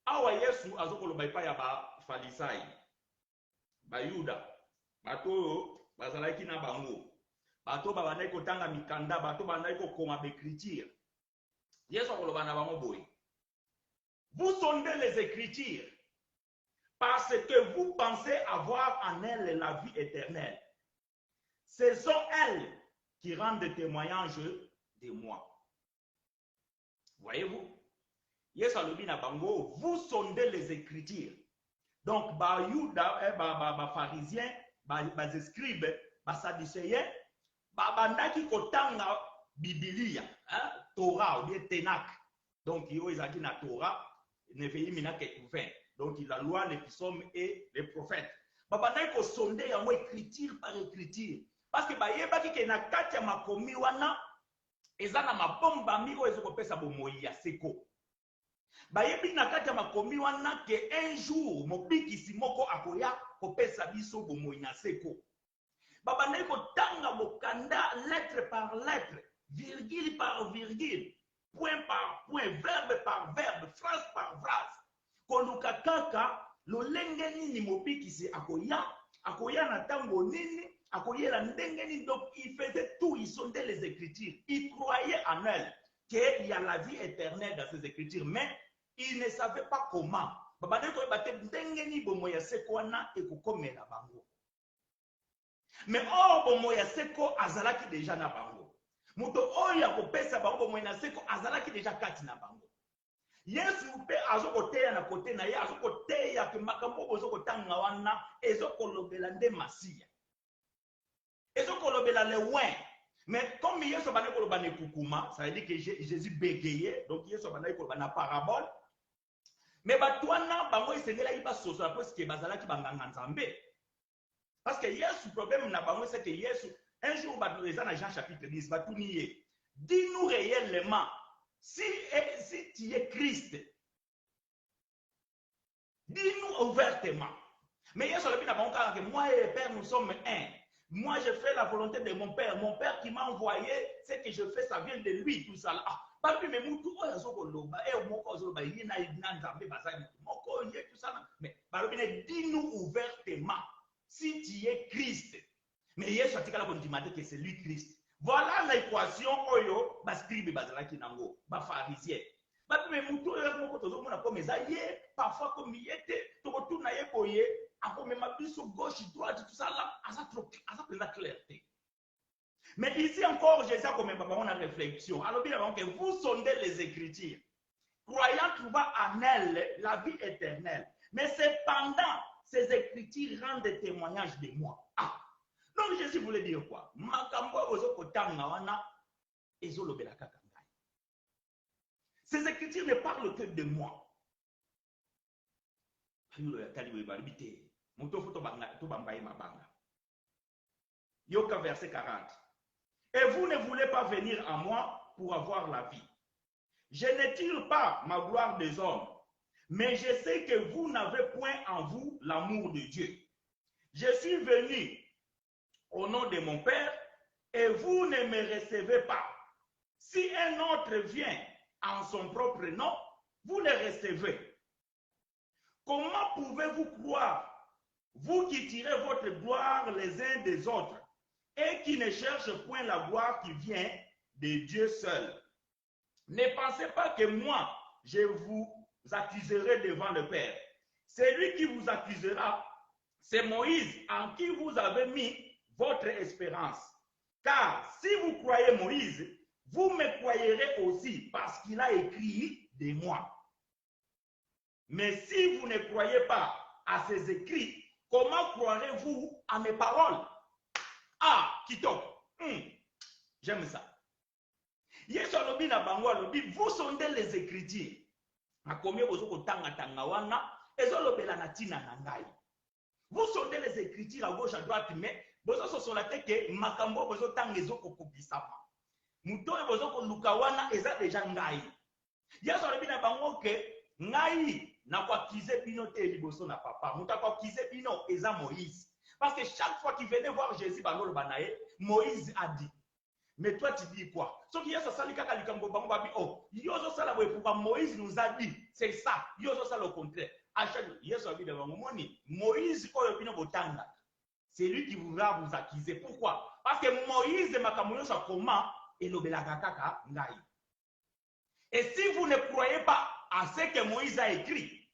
Awa Yesu azokoloba epai ya ba Farisai, ba Yuda, bato bazalaki na bango. bato babandaki kotanga mikanda, bato babandaki kokoma bécriture. Yesu akoloba na bango boye. Vous sondez les Écritures parce que vous pensez avoir en elles la vie éternelle. Ce sont elles qui rendent témoignage de moi. Voyez-vous? Yesu alobi na bango, vous sondez les Écritures. Donc, ba pharisiens, ba scribes, ba sadducéens, ba bandaki kotanga Biblia, Torah ou bien Ténac. Donc, ils ont dit na Torah, donc la loi, les psaumes et les prophètes. Babandaki ko sonder yango écriture par écriture. Parce que bayebaki ke na kati ya makomi wana eza na mabomba miko ezokopesa bomoi ya seko. Bayebi na kati ya makomi wana ke un jour mobikisi moko akoya kopesa biso bomoi na seko. Babandaki kotanga bokanda lettre par lettre, virgule par virgule, point par point, verbe par verbe, phrase par phrase. Koluka kaka lolenge nini mobikisi akoya na tango nini, akoyela ndenge nini. Donc il faisait tout, il sondait les Écritures, il croyait en elles qu'il y a la vie éternelle dans ces Écritures, mais il ne savait pas comment. Babandaki koyeba ndenge nini bomoi ya seko wana ekokomela bango. Mais or bomoi ya seko azalaki déjà na bango. Muto oyo akopesa bango bomoi na seko azalaki déjà kati na bango. Yesu pe azokoteya na kote na ye azokoteya ke makambo bozokotanga wana ezokolobela nde Masiya. Ezokolobela le win. Mais comme Yesu bana koloba ne kukuma, ça veut dire que Jésus bégayait, donc Yesu bana koloba na parabole. Mais batwana bango esengela iba soso parce que bazalaki banganga nzambe. Parce que Yesu problème na bango c'est que Yesu un jour badoleza na Jean chapitre 10 batuniye. Dis-nous réellement si tu es Christ. Dis-nous ouvertement. Mais Yesu a dit que moi et le Père nous sommes un. Moi je fais la volonté de mon Père. Mon Père qui m'a envoyé, c'est que je fais, ça vient de lui, tout ça là. Mais dis-nous ouvertement si tu es Christ. Mais Yesu a dit que c'est lui Christ. Voilà l'équation oyo bascribe bazalaki nango ba pharisien. Mais mutu oyo moko tozomona comme ezaye parfois comme yete tokotuna ye boye akomema biso gauche droite tout ça là asa plein de clarté. Mais ici encore Jésus a comme on a réflexion. Alors bien que vous sondez les Écritures, croyant trouver en elles la vie éternelle. Mais cependant ces Écritures rendent témoignage de moi. Donc Jésus voulait dire quoi? Ces Écritures ne parlent que de moi. Yoka verset 40. Et vous ne voulez pas venir à moi pour avoir la vie. Je ne tire pas ma gloire des hommes, mais je sais que vous n'avez point en vous l'amour de Dieu. Je suis venu au nom de mon Père, et vous ne me recevez pas. Si un autre vient en son propre nom, vous le recevez. Comment pouvez-vous croire, vous qui tirez votre gloire les uns des autres, et qui ne cherchez point la gloire qui vient de Dieu seul? Ne pensez pas que moi, je vous accuserai devant le Père. Celui qui vous accusera, c'est Moïse, en qui vous avez mis votre espérance. Car si vous croyez Moïse, vous me croyerez aussi parce qu'il a écrit de moi. Mais si vous ne croyez pas à ses écrits, comment croirez-vous à mes paroles? Ah, kitoko. J'aime ça. Yesu alobi na bango alobi, vous sondez les Écritures. Akomi bozoko tanga tanga wana, ezolobela na tina na ngai. Vous sondez les Écritures à gauche à droite, mais bozo sur la tête que makambo bozo tanga ezoko kubisama. Muto bozoko luka wana eza deja ngai. Yesu alobi na bango ke ngai na kwa kize bino te liboso na papa. Muta kwa kize bino eza Moïse. Parce que chaque fois qu'il venait voir Jésus, Moïse a dit. Mais toi, tu dis quoi? Ce qui est ça, Moïse nous a dit, c'est ça. Yozo ça le contraire. Moïse, c'est lui qui va vous accuser. Pourquoi? Parce que Moïse makambo sa comment et l'obelaka kaka ngai. Et si vous ne croyez pas à ce que Moïse a écrit,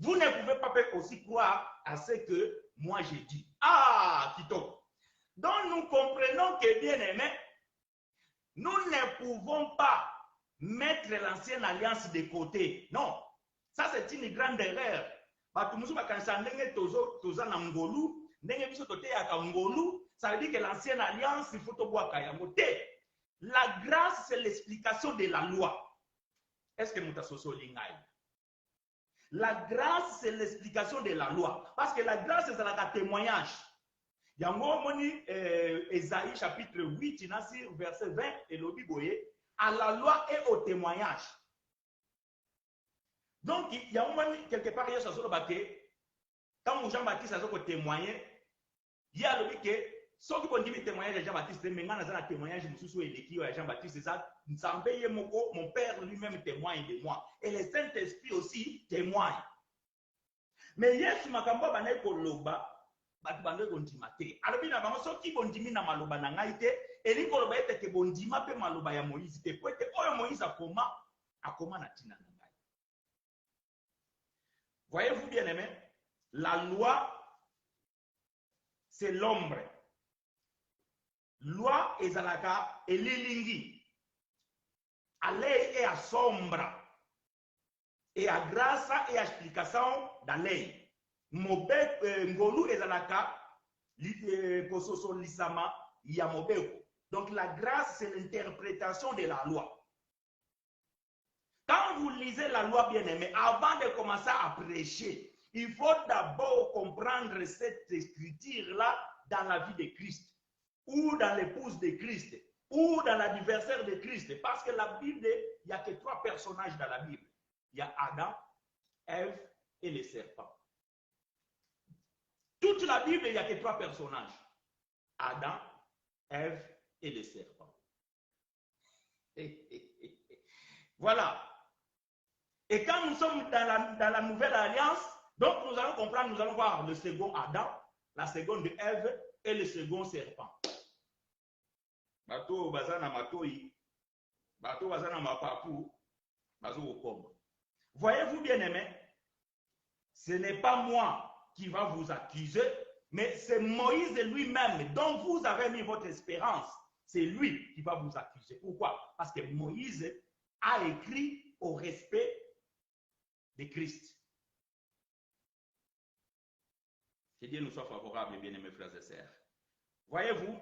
vous ne pouvez pas aussi croire à ce que moi j'ai dit. Ah, Kitoko. Donc nous comprenons que, bien aimé, nous ne pouvons pas mettre l'ancienne alliance de côté. Non, ça c'est une grande erreur. Ça veut dire que l'ancienne alliance, il faut voir Kayamote. La grâce, c'est l'explication de la loi. Est-ce que nous t'associons l'ingay? La grâce, c'est l'explication de la loi. Parce que la grâce, c'est un témoignage. Il y a un Ésaïe chapitre 8, verset 20, et l'Obiboye, à la loi et au témoignage. Donc, il y a un moment, quelque part, il y a ce quand Jean-Baptiste a témoigné, il y a le que ceux qui ont dit témoignage de Jean-Baptiste, mais quand on a un témoignage de Jean-Baptiste, c'est ça, mon père lui-même témoigne de moi. Et le Saint-Esprit aussi témoigne. Mais Yesu makambo banaye koloba, batu bande kondima te. Alors bina bango soki bondimi na maloba na ngai te, eli koloba ete ke bondima pe maloba ya Moïse te. Po ete oyo Moïse akoma na tina na ngai. Voyez-vous bien aimé, la loi c'est l'ombre. Loi ezalaka elilingi. A lei et à sombra. Et à grâce et à explication da lei. Ngolu ezalaka kososo lisama ya mobeko. Donc la grâce c'est l'interprétation de la loi. Quand vous lisez la loi bien-aimée, avant de commencer à prêcher, il faut d'abord comprendre cette écriture-là dans la vie de Christ, ou dans l'épouse de Christ, ou dans l'adversaire de Christ. Parce que la Bible, il n'y a que 3 personnages dans la Bible. Il y a Adam, Ève et le serpent. Toute la Bible, il n'y a que 3 personnages. Adam, Ève et le serpent. Voilà. Et quand nous sommes dans la nouvelle alliance, donc nous allons comprendre, nous allons voir le second Adam, la seconde Ève et le second serpent. Bato bazana matoi, bato bazana mapapu, bazo okoma. Voyez-vous bien aimé, ce n'est pas moi qui va vous accuser, mais c'est Moïse lui-même dont vous avez mis votre espérance. C'est lui qui va vous accuser. Pourquoi? Parce que Moïse a écrit au respect de Christ. Que Dieu nous soit favorable, bien-aimés frères et sœurs. Voyez-vous?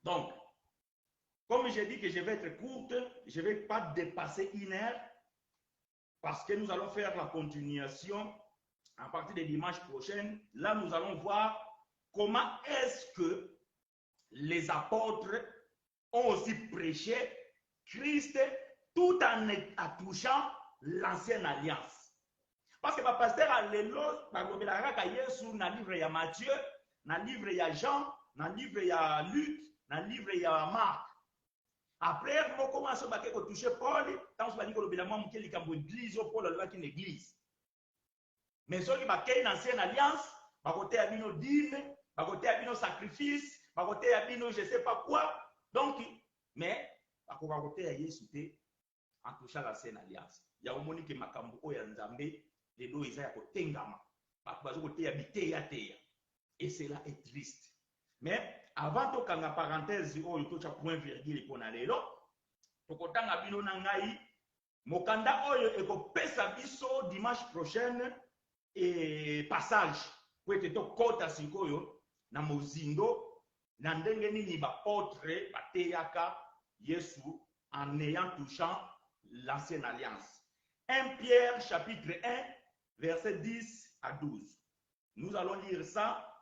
Donc, comme j'ai dit que je vais être courte, je ne vais pas dépasser 1 heure parce que nous allons faire la continuation à partir de dimanche prochain. Là, nous allons voir comment est-ce que les apôtres ont aussi prêché Christ tout en touchant l'ancienne alliance. Parce que le pasteur a l'élo, dans le livre de Matthieu, dans le livre de Jean, dans le livre de Luc, dans le livre de Marc. Après, on commence à toucher Paul, quand on va dire que l'église, Paul a une église. Mais ceux qui ont une ancienne alliance, ils ont une dîme, ils ont un sacrifice, ils ont je ne sais pas quoi. Donc, mais, ils ont Jésus en touchant l'ancienne alliance. Il y a un moment qui m'a dit que les deux ils ont tengama. Et cela est triste. Mais avant de faire la parenthèse, oh, il y a point virgule pour aller là. Pour que tanga bino nangai, mokanda oyo ekopesa biso dimanche prochaine et passage pour être to kota sikoyo na mozindo na ndenge nini ba portrait bateyaka Yesu en ayant touchant l'ancienne alliance. 1 Pierre chapitre 1 verset 10 à 12. Nous allons lire ça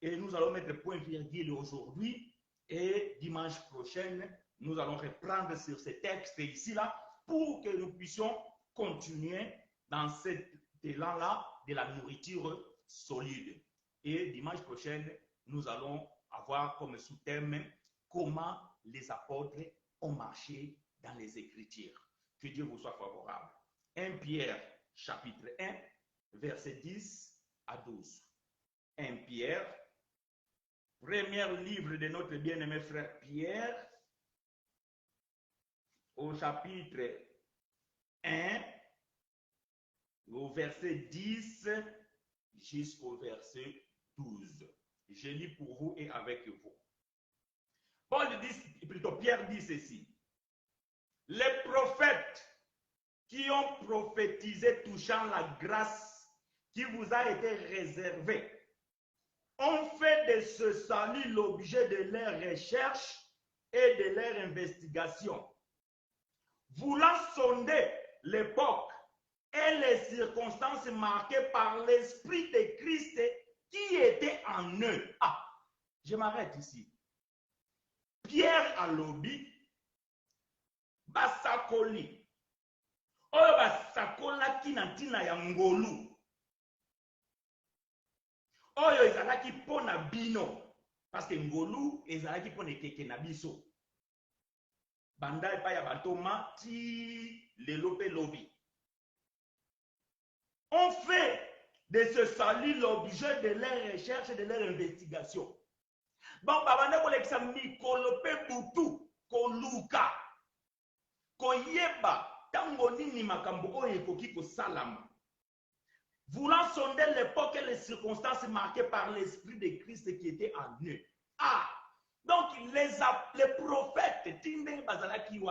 et nous allons mettre point virgule aujourd'hui et dimanche prochain, nous allons reprendre sur ces textes ici-là pour que nous puissions continuer dans cet élan-là de la nourriture solide. Et dimanche prochain, nous allons avoir comme sous-thème comment les apôtres ont marché dans les Écritures. Que Dieu vous soit favorable. 1 Pierre chapitre 1, verset 10 à 12. 1 Pierre Premier livre de notre bien-aimé frère Pierre, au chapitre 1, au verset 10 jusqu'au verset 12. Je lis pour vous et avec vous. Pierre dit ceci. Les prophètes qui ont prophétisé touchant la grâce qui vous a été réservée ont fait de ce salut l'objet de leurs recherches et de leurs investigations. Voulant sonder l'époque et les circonstances marquées par l'Esprit de Christ qui était en eux. Ah, je m'arrête ici. Pierre alobi, basakoli, oyo basakolaki na ntina ya ngolu, oyo ezalaki mpo na bino, parce que ngolu ezalaki mpo na ekeke na biso. Banda epai ya bantoma ti lelo mpe lobi. On fait de ce salut l'objet de leurs recherches et de leurs investigations. Bon, babanda kolekisa mikolo pe butu koluka koyeba tango nini makambo oyo ekoki kosalama. Voulant sonder l'époque et les circonstances marquées par l'Esprit de Christ qui était en eux. Ah, donc les prophètes, tinde bazalaki